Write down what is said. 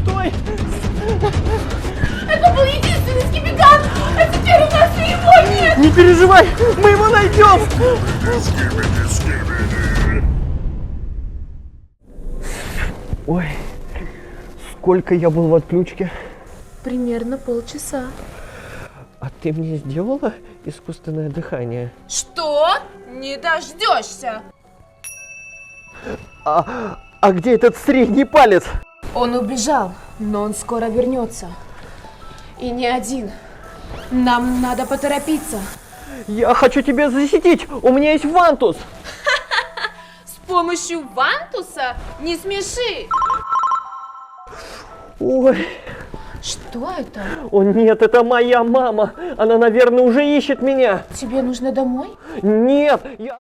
Стой! Это был единственный скибигант, а теперь у нас и его нет! Не переживай, мы его найдем! Ой, сколько я был в отключке. Примерно полчаса. А ты мне сделала искусственное дыхание? Что? Не дождешься! А где этот средний палец? Он убежал, но он скоро вернется. И не один. Нам надо поторопиться. Я хочу тебя защитить, у меня есть вантус. С помощью вантуса? Не смеши! Ой, Что это? о нет, это моя мама. Она, наверное, уже ищет меня. Тебе нужно домой? Нет, я...